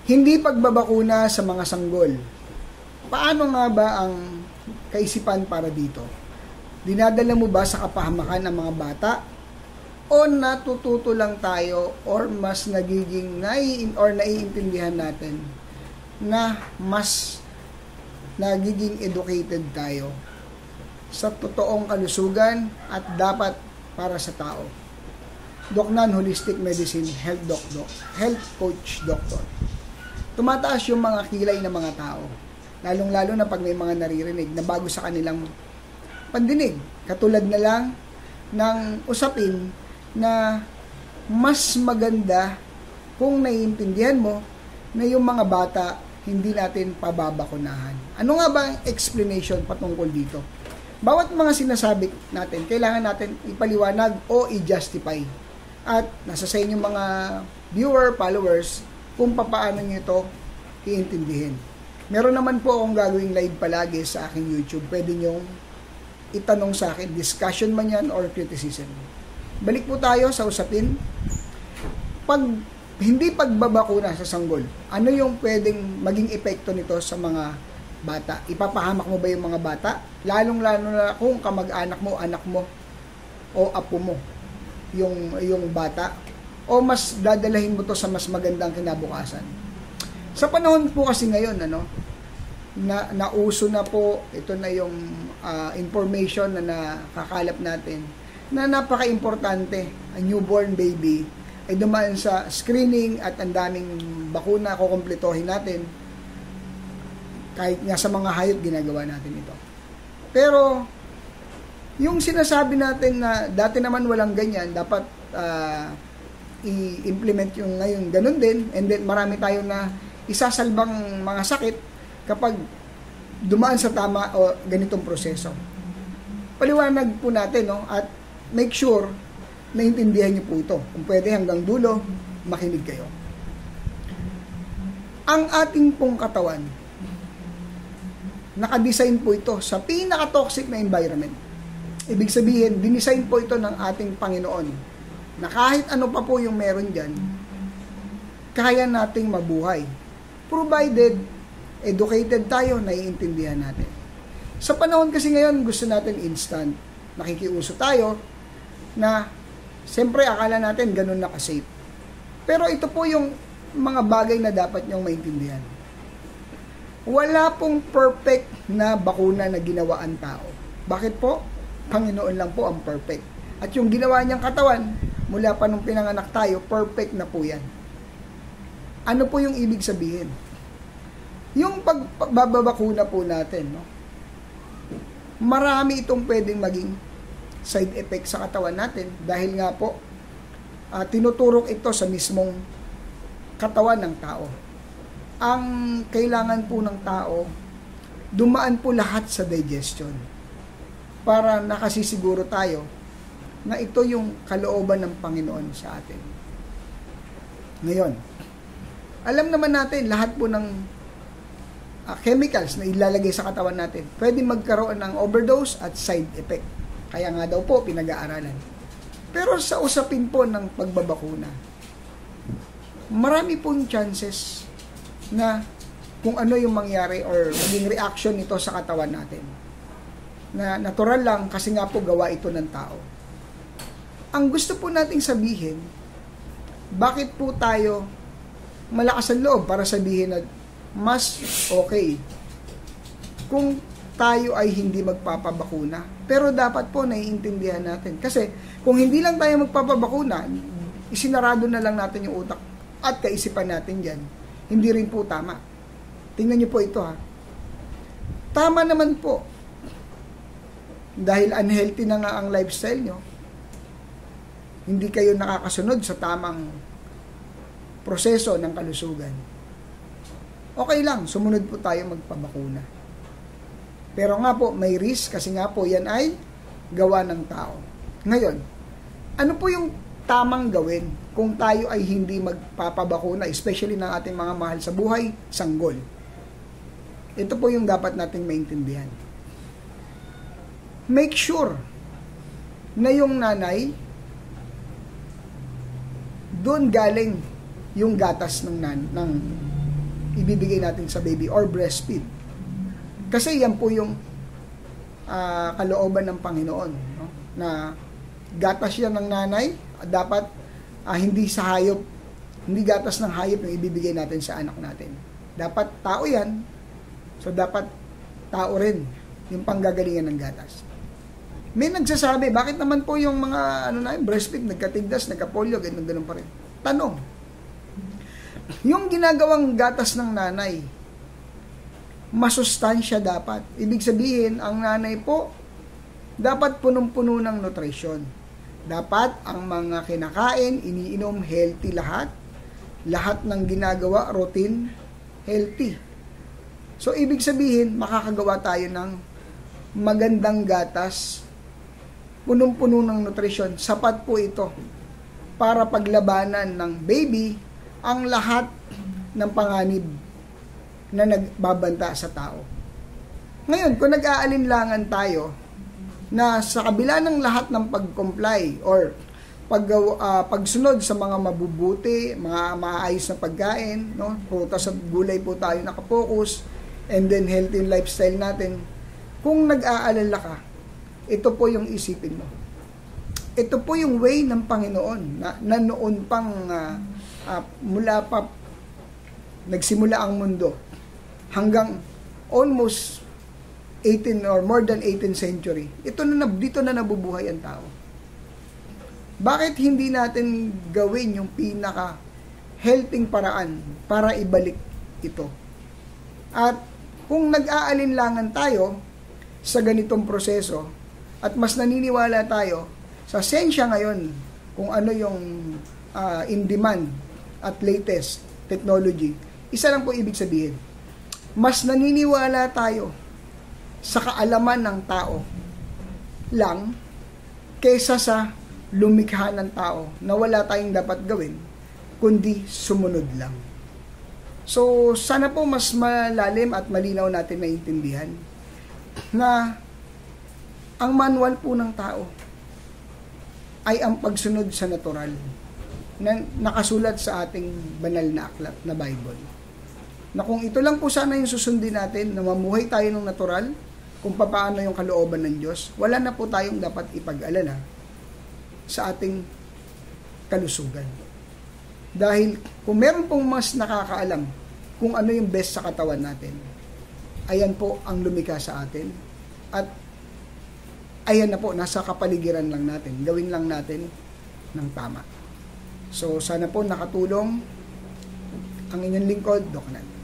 Hindi pagbabakuna sa mga sanggol. Paano nga ba ang kaisipan para dito? Dinadala mo ba sa kapahamakan ng mga bata? O natututo lang tayo or mas nagiging naiintindihan natin na mas nagiging educated tayo sa totoong kalusugan at dapat para sa tao? Doc Nan, Holistic Medicine, Health Coach Doctor. Tumataas yung mga kilay ng mga tao. Lalong-lalo na pag may mga naririnig na bago sa kanilang pandinig. Katulad na lang ng usapin na mas maganda kung naiintindihan mo na yung mga bata hindi natin pababakunahan. Ano nga ba ang explanation patungkol dito? Bawat mga sinasabi natin, kailangan natin ipaliwanag o i-justify. At nasa sa inyong mga viewer, followers, kung paano nyo ito iintindihin. Meron naman po akong gagawing live palagi sa aking YouTube. Pwede nyo itanong sa akin, discussion man yan or criticism. Balik po tayo sa usapin. Hindi pagbabakuna sa sanggol, ano yung pwedeng maging epekto nito sa mga bata? Ipapahamak mo ba yung mga bata? Lalong-lalo na kung kamag-anak mo, anak mo, o apo mo, yung bata. O mas dadalahin mo to sa mas magandang kinabukasan. Sa panahon po kasi ngayon, nauso na po, ito na yung information na nakakalap natin, na napaka-importante, ang newborn baby ay dumaan sa screening at ang daming bakuna kukumpletohin natin. Kahit nga sa mga hayop, ginagawa natin ito. Pero, yung sinasabi natin na dati naman walang ganyan, dapat i-implement yung ngayon ganun din, and then marami tayo na isasalbang mga sakit kapag dumaan sa tama o ganitong proseso. Paliwanag po natin, at make sure na intindihan niyo po ito. Kung pwede hanggang dulo, makinig kayo. Ang ating pong katawan, nakadesign po ito sa pinaka-toxic na environment. Ibig sabihin, dinisign po ito ng ating Panginoon na kahit ano pa po yung meron dyan, kaya nating mabuhay. Provided, educated tayo, naiintindihan natin. Sa panahon kasi ngayon, gusto natin instant. Nakikiuso tayo na, siyempre, akala natin ganun na ka-safe. Pero ito po yung mga bagay na dapat nyong maintindihan. Wala pong perfect na bakuna na ginawa ang tao. Bakit po? Panginoon lang po ang perfect. At yung ginawa niyang katawan, mula pa nung pinanganak tayo, perfect na po yan. Ano po yung ibig sabihin? Yung pagbabakuna po natin, marami itong pwedeng maging side effect sa katawan natin dahil nga po, tinuturok ito sa mismong katawan ng tao. Ang kailangan po ng tao, dumaan po lahat sa digestion para nakasisiguro tayo na ito yung kalooban ng Panginoon sa atin. Ngayon, alam naman natin lahat po ng chemicals na ilalagay sa katawan natin, pwede magkaroon ng overdose at side effect. Kaya nga daw po pinag-aaralan. Pero sa usapin po ng pagbabakuna, marami pong chances na kung ano yung mangyari or maging reaction nito sa katawan natin. Na natural lang kasi nga po gawa ito ng tao. Ang gusto po nating sabihin, bakit po tayo malakas ang loob para sabihin na mas okay kung tayo ay hindi magpapabakuna. Pero dapat po naiintindihan natin. Kasi kung hindi lang tayo magpapabakuna, isinarado na lang natin yung utak at kaisipan natin dyan. Hindi rin po tama. Tingnan niyo po ito Tama naman po. Dahil unhealthy na nga ang lifestyle nyo, hindi kayo nakakasunod sa tamang proseso ng kalusugan. Okay lang, sumunod po tayo magpabakuna. Pero nga po, may risk kasi nga po yan ay gawa ng tao. Ngayon, ano po yung tamang gawin kung tayo ay hindi magpapabakuna, especially ng ating mga mahal sa buhay, sanggol? Ito po yung dapat nating maintindihan. Make sure na yung nanay, doon galing yung gatas ng ibibigay natin sa baby or breastfeed. Kasi yan po yung kalooban ng Panginoon, no? Na gatas yan ng nanay, dapat hindi sa hayop, hindi gatas ng hayop yung ibibigay natin sa anak natin. Dapat tao yan, so dapat tao rin yung panggagalingan ng gatas. May nagsasabi, bakit naman po yung mga breastfeed, nagkatigdas, nagkapolio, ganun pa rin. Tanong, yung ginagawang gatas ng nanay, masustansya dapat. Ibig sabihin, ang nanay po, dapat punong-puno ng nutrisyon. Dapat ang mga kinakain, iniinom, healthy lahat. Lahat ng ginagawa, routine, healthy. So, ibig sabihin, makakagawa tayo ng magandang gatas, punong-puno ng nutrisyon. Sapat po ito para paglabanan ng baby ang lahat ng panganib na nagbabanta sa tao. Ngayon, kung nag-aalinlangan tayo na sa kabila ng lahat ng pag-comply or pagsunod sa mga mabubuti, mga maayos na pagkain, no? Prutas at gulay po tayo nakapokus, and then healthy lifestyle natin, kung nag-aalala ka, ito po yung isipin mo. Ito po yung way ng Panginoon na noon pang mula pa nagsimula ang mundo hanggang almost 18 or more than 18th century. Dito na nabubuhay ang tao. Bakit hindi natin gawin yung pinaka healthy paraan para ibalik ito? At kung nag-aalinlangan tayo sa ganitong proseso at mas naniniwala tayo sa siyensya ngayon kung ano yung in demand at latest technology, isa lang po ibig sabihin, mas naniniwala tayo sa kaalaman ng tao lang kaysa sa lumikha ng tao na wala tayong dapat gawin kundi sumunod lang. So sana po mas malalim at malinaw natin naiintindihan na ang manual po ng tao ay ang pagsunod sa natural na nakasulat sa ating banal na aklat na Bible. Na kung ito lang po sana yung susundin natin, na mamuhay tayo ng natural, kung paano yung kalooban ng Diyos, wala na po tayong dapat ipag-alala sa ating kalusugan. Dahil kung meron pong mas nakakaalam kung ano yung best sa katawan natin, ayan po ang lumikha sa atin. At ayan na po, nasa kapaligiran lang natin. Gawin lang natin ng tama. So, sana po nakatulong ang inyong lingkod, Doc Nat.